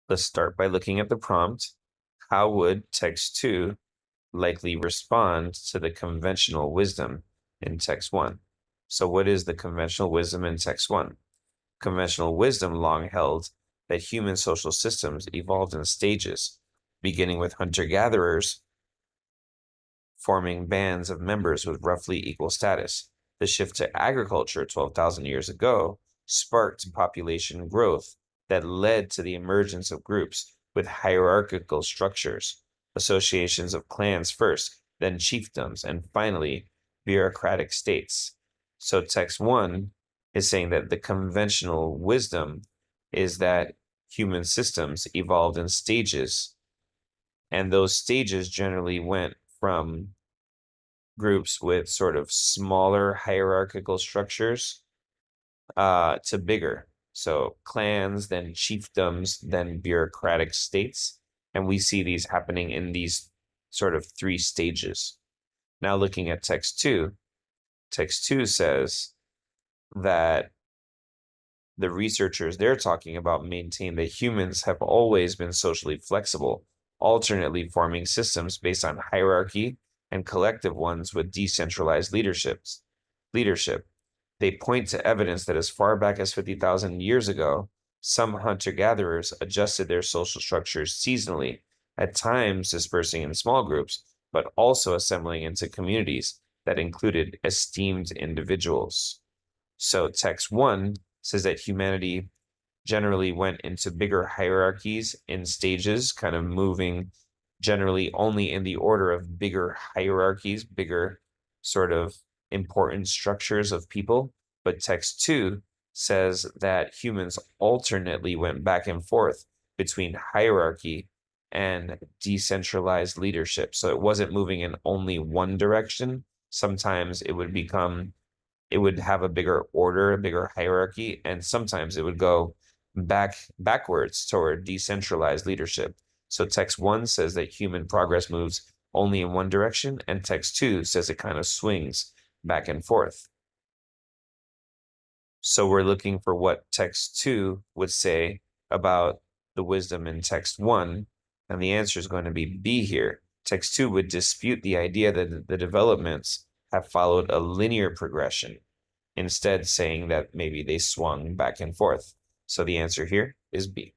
Let's start by looking at the prompt. How would text 2 likely respond to the conventional wisdom in text 1? So what is the conventional wisdom in text 1? Conventional wisdom long held that human social systems evolved in stages, beginning with hunter-gatherers forming bands of members with roughly equal status. The shift to agriculture 12,000 years ago sparked population growth that led to the emergence of groups with hierarchical structures, associations of clans first, then chiefdoms, and finally bureaucratic states. So text 1 is saying that the conventional wisdom is that human systems evolved in stages, and those stages generally went from groups with sort of smaller hierarchical structures to bigger. So clans, then chiefdoms, then bureaucratic states. And we see these happening in these sort of 3 stages. Now looking at text 2 says that the researchers they're talking about maintain that humans have always been socially flexible, alternately forming systems based on hierarchy and collective ones with decentralized leadership. They point to evidence that as far back as 50,000 years ago, some hunter-gatherers adjusted their social structures seasonally, at times dispersing in small groups, but also assembling into communities that included esteemed individuals. So text 1 says that humanity generally went into bigger hierarchies in stages, kind of moving generally only in the order of bigger hierarchies, bigger sort of important structures of people. But text 2 says that humans alternately went back and forth between hierarchy and decentralized leadership. So it wasn't moving in only one direction. Sometimes it would have a bigger order, a bigger hierarchy, and sometimes it would go backwards toward decentralized leadership. So text 1 says that human progress moves only in one direction, and text 2 says it kind of swings back and forth. So we're looking for what text 2 would say about the wisdom in text 1, and the answer is going to be B here. Text 2 would dispute the idea that the developments have followed a linear progression, instead saying that maybe they swung back and forth. So the answer here is B.